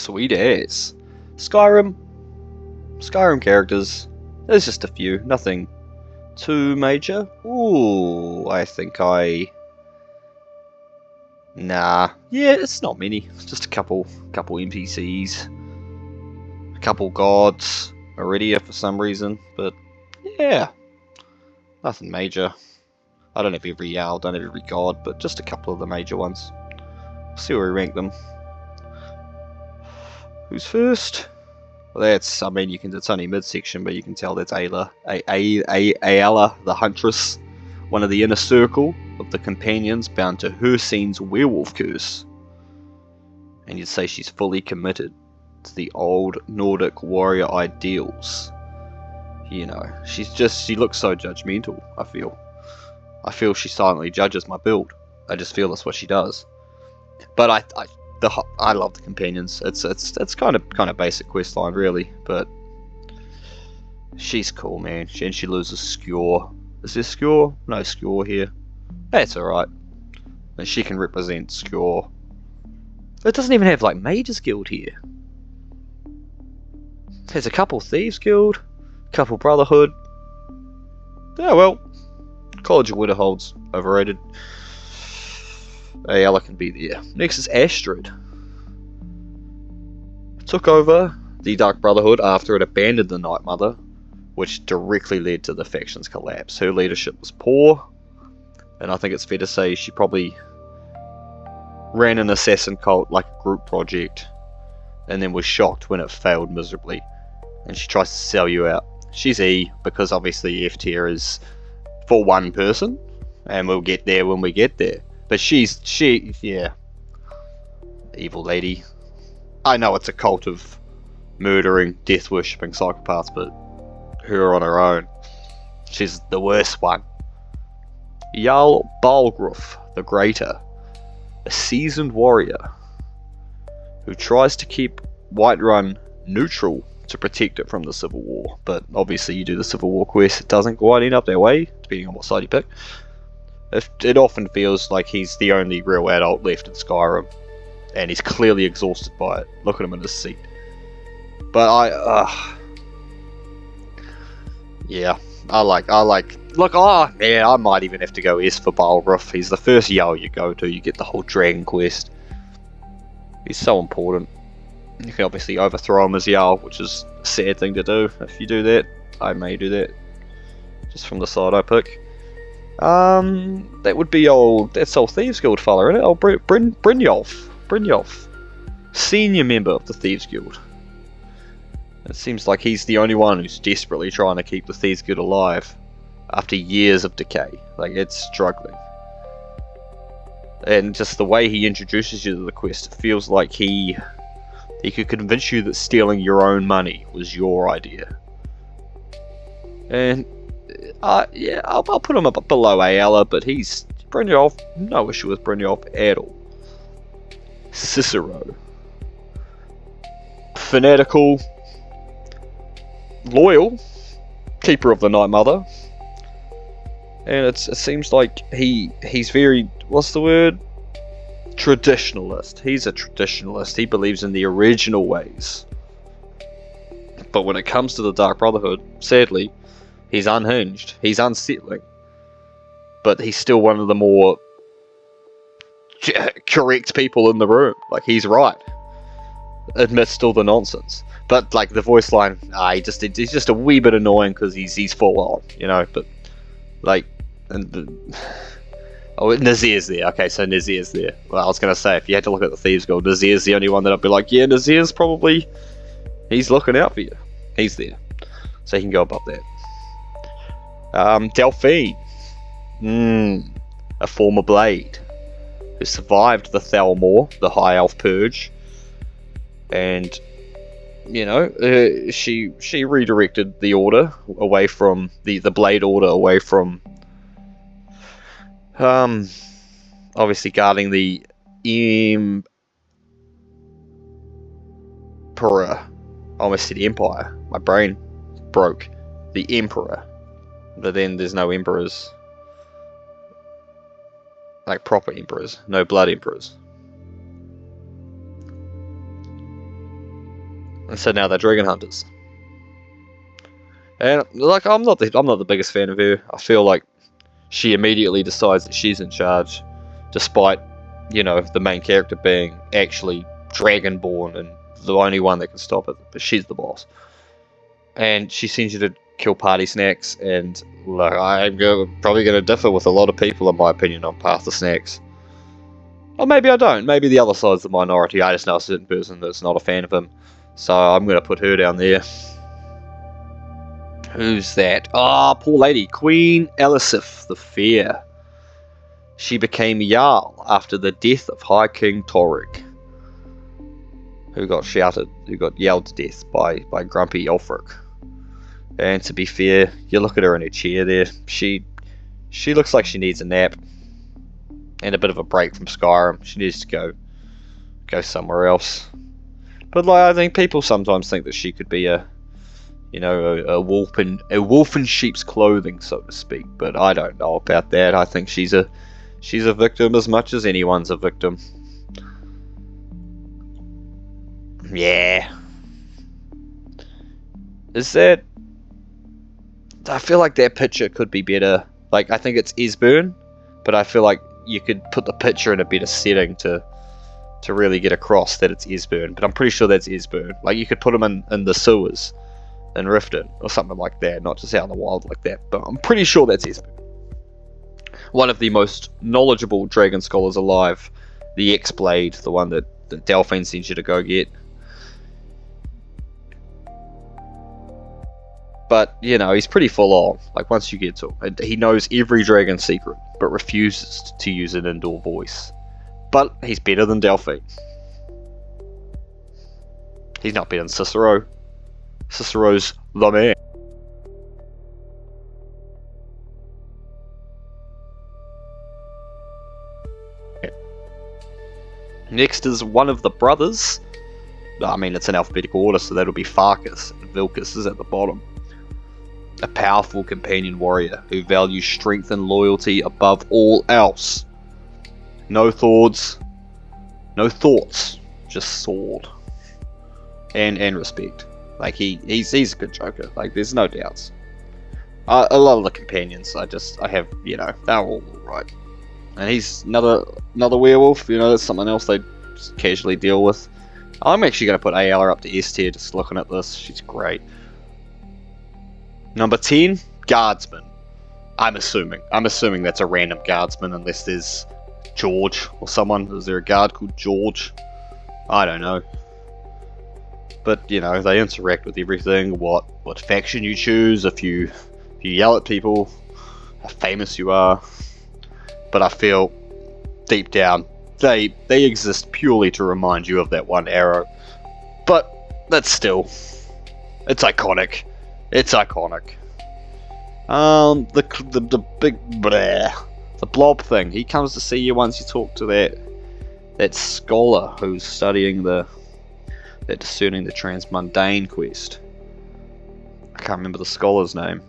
Sweet as. Skyrim. Skyrim characters. There's just a few. Nothing too major. Ooh, I think I... Nah. Yeah, it's not many. It's just a couple NPCs. A couple gods. Iridia for some reason. But, yeah. Nothing major. I don't have every Jarl, don't have every god, but just a couple of the major ones. See where we rank them. Who's first? Well, that's, I mean, it's only midsection, but you can tell that's Ayla. Ayala, the Huntress. One of the inner circle of the companions bound to Hircine's werewolf curse. And you'd say she's fully committed to the old Nordic warrior ideals. You know, she looks so judgmental, I feel. I feel she silently judges my build. I just feel that's what she does. But I love the companions. It's kind of basic quest line really, but she's cool, man. And she loses Skewer. Is there Skewer? No Skewer here. That's alright. And she can represent Skewer. It doesn't even have like Mages Guild here. There's a couple Thieves Guild, couple Brotherhood. Yeah, well, College of Winterhold's overrated. Ayala can be there. Next is Astrid. Took over the Dark Brotherhood after it abandoned the Night Mother, which directly led to the faction's collapse. Her leadership was poor, and I think it's fair to say she probably ran an assassin cult like a group project, and then was shocked when it failed miserably. And she tries to sell you out. She's E, because obviously F tier is for one person, and we'll get there when we get there. But yeah, evil lady. I know it's a cult of murdering, death worshipping psychopaths, but her on her own, she's the worst one. Jarl Balgruuf the Greater, a seasoned warrior who tries to keep Whiterun neutral to protect it from the Civil War, but obviously you do the Civil War quest, it doesn't quite end up that way, depending on what side you pick. It often feels like he's the only real adult left in Skyrim, and he's clearly exhausted by it. Look at him in his seat. But yeah, I like. Look, man, I might even have to go S for Balgruuf. He's the first Jarl you go to. You get the whole Dragon quest. He's so important. You can obviously overthrow him as Jarl, which is a sad thing to do. If you do that, I may do that. Just from the side I pick. That would be that's old Thieves Guild fella, isn't it? Old Brynjolf. Senior member of the Thieves Guild. It seems like he's the only one who's desperately trying to keep the Thieves Guild alive after years of decay. Like, it's struggling. And just the way he introduces you to the quest, it feels like he could convince you that stealing your own money was your idea. And yeah, I'll put him up below Ayala, but he's Brynjolf. No issue with Brynjolf at all. Cicero, fanatical, loyal, keeper of the Night Mother, and it seems like he's very, what's the word? Traditionalist. He's a traditionalist. He believes in the original ways. But when it comes to the Dark Brotherhood, sadly, he's unhinged. He's unsettling. But he's still one of the more correct people in the room. Like, he's right. Amidst all the nonsense. But, like, the voice line, he's just a wee bit annoying because he's full on, you know. But, like, Nazir's there. Okay, so Nazir's there. Well, I was going to say, if you had to look at the Thieves Guild, Nazir's the only one that I'd be like, yeah, Nazir's probably, he's looking out for you. He's there. So he can go above that. Delphine. A former Blade who survived the Thalmor, the High Elf Purge. And, you know, she redirected the Order away from, the Blade Order away from obviously guarding the Emperor. I almost said Empire. My brain broke. The Emperor. But then there's no Emperors. Like proper Emperors. No blood Emperors. And so now they're dragon hunters. And like, I'm not the biggest fan of her. I feel like she immediately decides that she's in charge, despite, you know, the main character being actually dragonborn and the only one that can stop it. But she's the boss. And she sends you to kill party snacks, and like, I'm probably going to differ with a lot of people, in my opinion, on Path to Snacks. Or maybe I don't. Maybe the other side's the minority. I just know a certain person that's not a fan of him. So I'm going to put her down there. Who's that? Ah, poor lady. Queen Elisif the Fair. She became Jarl after the death of High King Torrig, who got yelled to death by grumpy Ulfric. And to be fair, you look at her in her chair there, she looks like she needs a nap and a bit of a break from Skyrim. She needs to go somewhere else. But like, I think people sometimes think that she could be a wolf in sheep's clothing, so to speak. But I don't know about that. I think she's a victim as much as anyone's a victim. Yeah. Is that... I feel like that picture could be better. Like, I think it's Esbern, but I feel like you could put the picture in a better setting to really get across that it's Esbern. But I'm pretty sure that's Esbern. Like, you could put him in the sewers in Riften, or something like that, not just out in the wild like that. But I'm pretty sure that's Esbern. One of the most knowledgeable dragon scholars alive, the X-Blade, the one that Delphine sends you to go get. But, you know, he's pretty full on, like, once you get to him. He knows every dragon secret, but refuses to use an indoor voice. But he's better than Delphine. He's not better than Cicero. Cicero's the man. Next is one of the brothers. I mean, it's in alphabetical order, so that'll be Farkas, and Vilkas is at the bottom. A powerful companion warrior who values strength and loyalty above all else. No thoughts, just sword and respect. Like he's a good joker. Like there's no doubts. A lot of the companions, I have, you know, they're all right. And he's another werewolf. You know, that's something else they just casually deal with. I'm actually going to put Ayala up to S tier just looking at this. She's great. Number 10, Guardsman. I'm assuming that's a random guardsman unless there's George or someone. Is there a guard called George? I don't know. But, you know, they interact with everything. What faction you choose, if you yell at people, how famous you are. But I feel deep down they exist purely to remind you of that one arrow. But that's still, it's iconic. It's iconic. The big the blob thing. He comes to see you once you talk to that scholar who's studying that discerning the transmundane quest. I can't remember the scholar's name,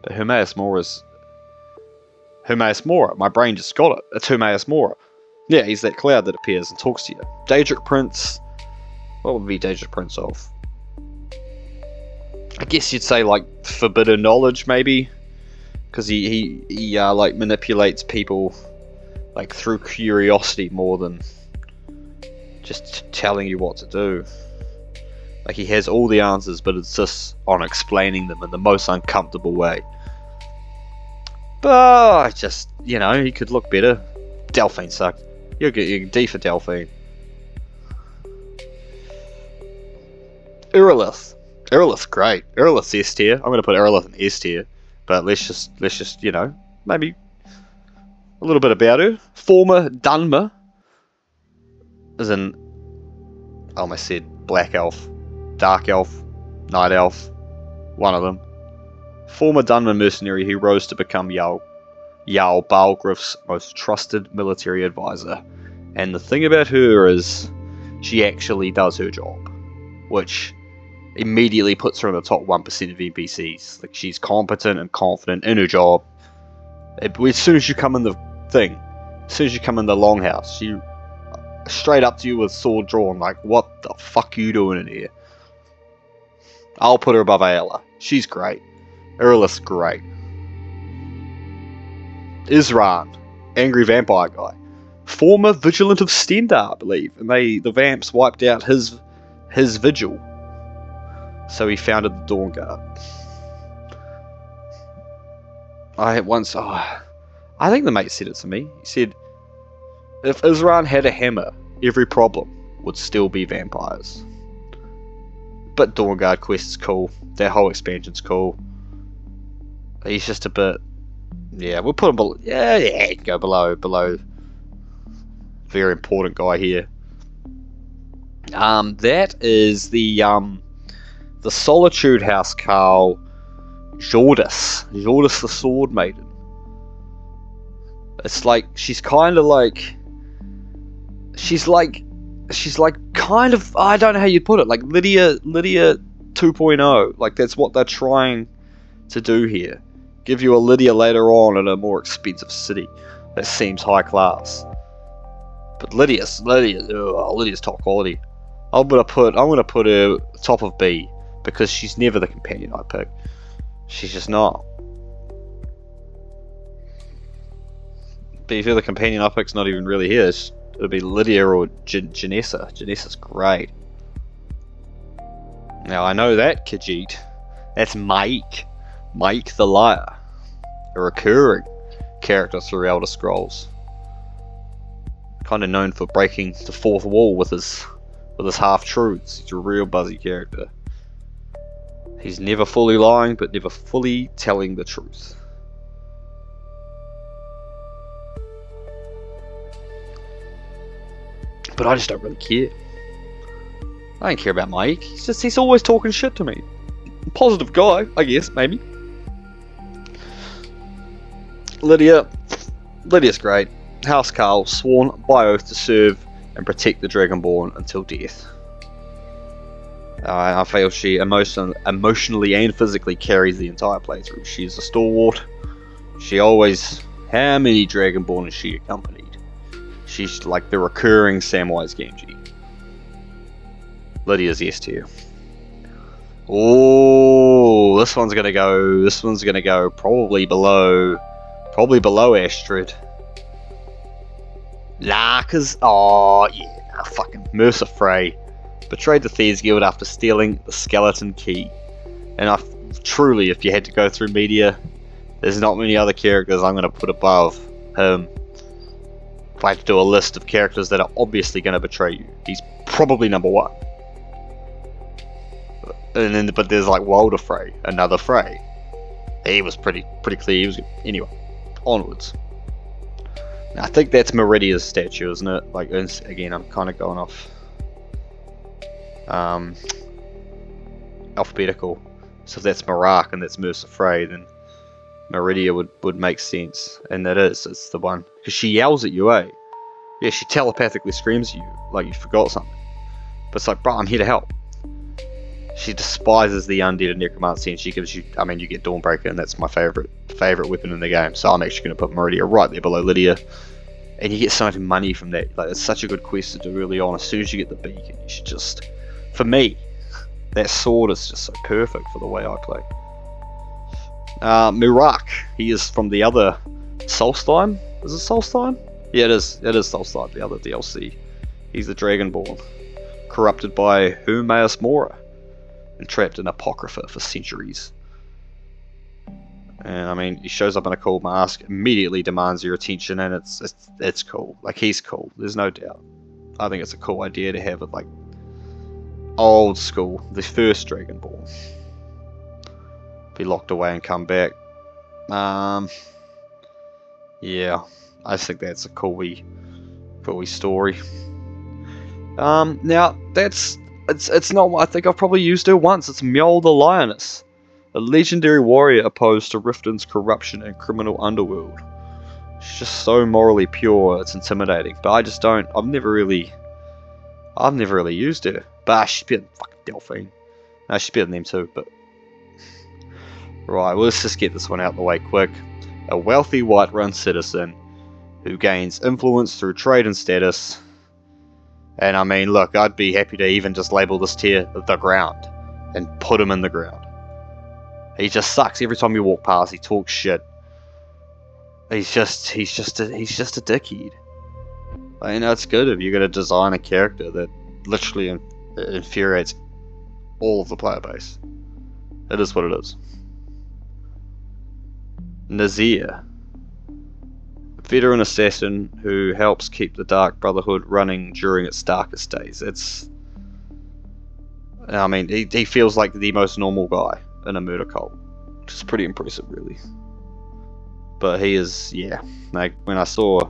but Hermaeus Mora. My brain just got it. It's Hermaeus Mora. Yeah, he's that cloud that appears and talks to you. Daedric Prince. What would be Daedric Prince of? I guess you'd say like forbidden knowledge, maybe, because he like manipulates people like through curiosity more than just telling you what to do. Like he has all the answers, but it's just on explaining them in the most uncomfortable way. But just, you know, he could look better. Delphine sucked. You can D for Delphine. Irilith, great. Irilith's S tier. I'm going to put Irilith in S tier. But let's just, you know, maybe a little bit about her. Former Dunmer, as in, I almost said Black Elf, Dark Elf, Night Elf, one of them. Former Dunmer mercenary who rose to become Jarl Balgriff's most trusted military advisor. And the thing about her is, she actually does her job, which immediately puts her in the top 1% of NPCs. Like, she's competent and confident in her job. As soon as you come in the thing, as soon as you come in the longhouse, she straight up to you with sword drawn, like, what the fuck are you doing in here? I'll put her above Ayla. She's great. Irilith's great. Isran, angry vampire guy. Former vigilant of Stendar, I believe. And the vamps wiped out his vigil. So he founded the Dawn Guard. I think the mate said it to me. He said, if Isran had a hammer, every problem would still be vampires. But Dawn Guard quest is cool. That whole expansion's cool. He's just a bit... Yeah, we'll put him below... Yeah, go below. Very important guy here. That is the Solitude House Carl Jordis the Sword Maiden. It's like she's kind of like kind of, I don't know how you'd put it, like Lydia 2.0. Like that's what they're trying to do here. Give you a Lydia later on in a more expensive city that seems high class. But Lydia's top quality. I'm gonna put her top of B because she's never the companion I pick. She's just not. But if you're the companion I pick's not even really here, it'll be Lydia or Janessa. Janessa's great. Now I know that Khajiit. That's Mike. Mike the Liar. A recurring character through Elder Scrolls. Kind of known for breaking the fourth wall with his half-truths. He's a real buzzy character. He's never fully lying, but never fully telling the truth. But I just don't really care. I don't care about Mike. He's always talking shit to me. Positive guy, I guess, maybe. Lydia's great. House Carl, sworn by oath to serve and protect the Dragonborn until death. I feel she emotionally and physically carries the entire playthrough. She's a stalwart. How many Dragonborn has she accompanied? She's like the recurring Samwise Gamgee. Lydia's S tier. Oh, this one's gonna go probably below Astrid. Nah, fucking Mercer Frey betrayed the Thieves Guild after stealing the skeleton key. And truly, if you had to go through media, there's not many other characters I'm gonna put above him. If I had to do a list of characters that are obviously gonna betray you, he's probably number one. But there's like Walder Frey, another Frey. He was pretty clear. He was good. Anyway, onwards. Now, I think that's Meridia's statue, isn't it? Like again, I'm kind of going off alphabetical. So if that's Marak and that's Mercer Frey, then Meridia would make sense, and it's the one because she yells at you, eh? Yeah, she telepathically screams at you like you forgot something. But it's like, bro, I'm here to help. She despises the undead and necromancy, and she gives you, you get Dawnbreaker, and that's my favorite weapon in the game. So I'm actually going to put Meridia right there below Lydia, and you get so much money from that. Like, it's such a good quest to do early on. As soon as you get the beacon, you should just, for me, that sword is just so perfect for the way I play. Mirak, he is from the other Solstheim. Is it Solstheim? Yeah, it is Solstheim, the other DLC. He's the Dragonborn, corrupted by Humaeus Mora, and trapped in Apocrypha for centuries. And he shows up in a cool mask, immediately demands your attention, and it's cool. Like, he's cool, there's no doubt. I think it's a cool idea to have it like old school, the first Dragonborn. Be locked away and come back. Yeah, I think that's a cool wee story. Now it's not what I think. I've probably used her once. It's Mjol the Lioness, a legendary warrior opposed to Riften's corruption and criminal underworld. She's just so morally pure, it's intimidating. But I just don't. I've never really used her. But she's better than fucking Delphine. No, she's better than them too. But right, well, let's just get this one out of the way quick. A wealthy Whiterun citizen who gains influence through trade and status. And look, I'd be happy to even just label this tier the ground. and put him in the ground. He just sucks. Every time you walk past, he talks shit. He's just a dickhead. It's good if you're gonna design a character that literally infuriates all of the player base. It is what it is. Nazir, a veteran assassin who helps keep the Dark Brotherhood running during its darkest days. He feels like the most normal guy in a murder cult, which is pretty impressive, really. But he is, when I saw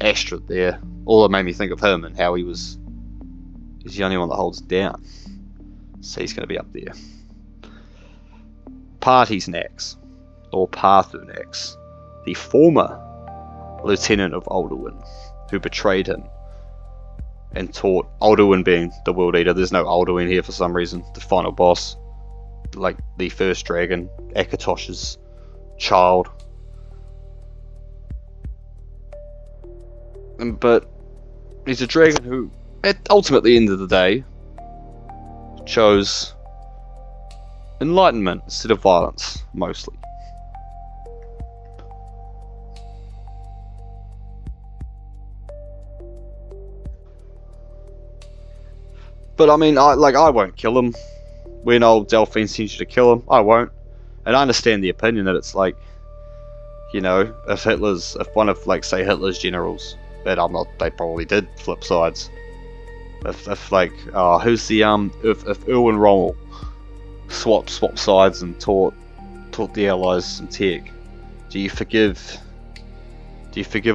Astrid there, all it made me think of him and how he's the only one that holds it down. So he's going to be up there. Partyznax, or Parthunax, the former lieutenant of Alduin, who betrayed him and taught Alduin, being the world eater. There's no Alduin here for some reason. The final boss, like the first dragon, Akatosh's child. But he's a dragon who, at ultimately end of the day, chose enlightenment instead of violence, mostly. But I won't kill him. When old Delphine sends you to kill him, I won't. And I understand the opinion that it's like, if one of, like, say, Hitler's generals, but they probably did flip sides. If Erwin Rommel swapped sides and taught the Allies some tech, do you forgive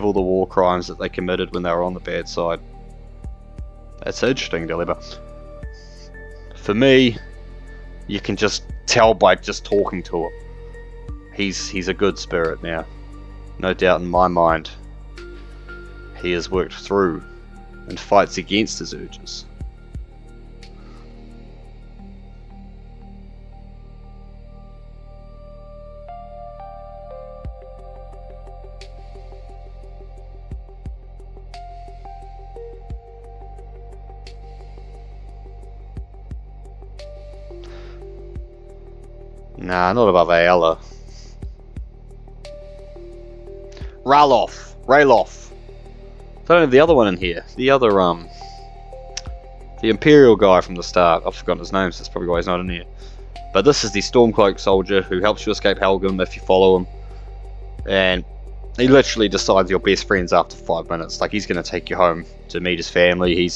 all the war crimes that they committed when they were on the bad side? That's an interesting dilemma. For me, you can just tell by just talking to him. He's a good spirit now. No doubt in my mind. He has worked through and fights against his urges. Nah, not above Ayala. Ralof. I don't have the other one in here. The other, the Imperial guy from the start. I've forgotten his name, so that's probably why he's not in here. But this is the Stormcloak soldier who helps you escape Helgrim if you follow him. And he literally decides you're best friends after 5 minutes. Like, he's going to take you home to meet his family.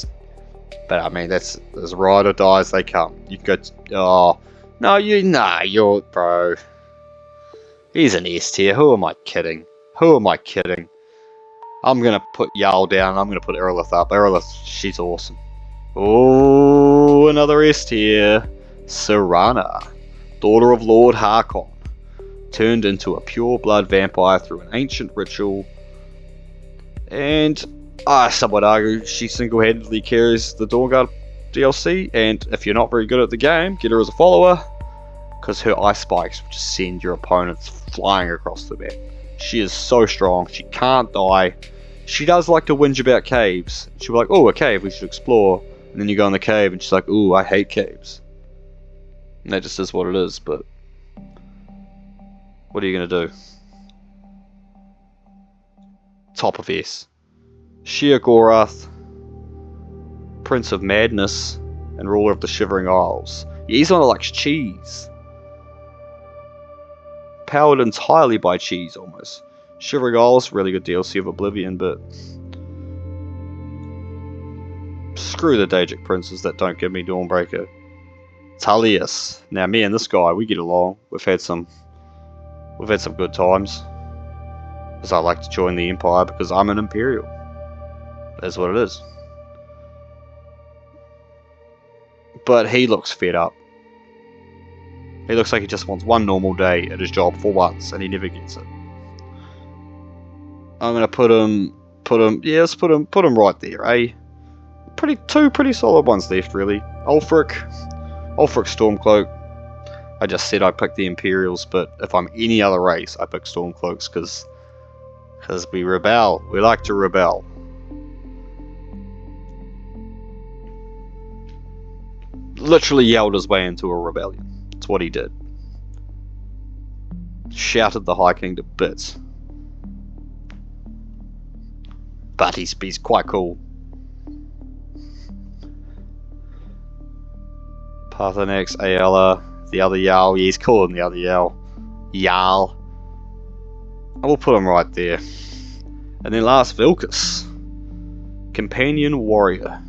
That's as ride or die as they come. You can go, you're, bro. He's an S tier. Who am I kidding? I'm going to put Jarl down, and I'm going to put Erilith up. Erilith, she's awesome. Oh, another S tier. Serana, daughter of Lord Harkon, turned into a pure-blood vampire through an ancient ritual. And some would argue she single-handedly carries the Dawnguard DLC, and if you're not very good at the game, get her as a follower, because her ice spikes will just send your opponents flying across the map. She is so strong, she can't die. She does like to whinge about caves. She'll be like, oh, a cave, we should explore. And then you go in the cave and she's like, ooh, I hate caves. And that just is what it is, but what are you going to do? Top of S. Sheer Gorath, Prince of Madness, and ruler of the Shivering Isles. Yeah, he's one that likes cheese. Powered entirely by cheese, almost. Shivering Isles, really good DLC of Oblivion, but screw the Daedric princes that don't give me Dawnbreaker. Tullius. Now, me and this guy, we get along. We've had some good times. Because I like to join the Empire because I'm an Imperial. That's what it is. But he looks fed up. He looks like he just wants one normal day at his job for once, and he never gets it. I'm gonna put him right there, eh? Two pretty solid ones left, really. Ulfric Stormcloak. I just said I picked the Imperials, but if I'm any other race, I pick Stormcloaks because we rebel. We like to rebel. literally yelled his way into a rebellion. That's what he did. Shouted the High King to bits. But he's quite cool. Parthenax, Ayala, the other Jarl. Yeah, he's cooler than the other Jarl. I will put him right there. And then last, Vilkas. Companion warrior.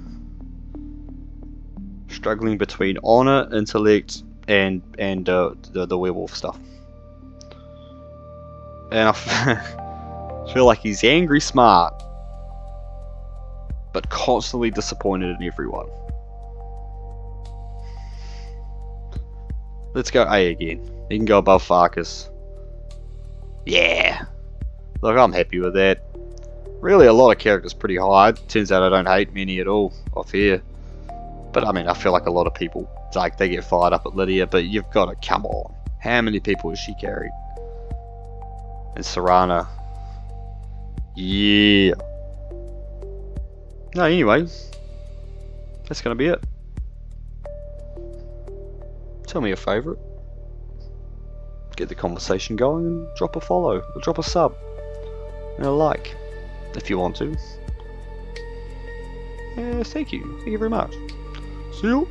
Struggling between honor, intellect, and the werewolf stuff. And I feel like he's angry smart, but constantly disappointed in everyone. Let's go A again. He can go above Farkas. Yeah. Look, I'm happy with that. Really, a lot of characters pretty high. Turns out I don't hate many at all off here. But I mean, I feel like a lot of people, like, they get fired up at Lydia, but you've got to, come on. How many people has she carried? And Serana. Yeah. No, anyway. That's going to be it. Tell me a favourite. Get the conversation going and drop a follow, or drop a sub, and a like, if you want to. Yeah, thank you very much. See you.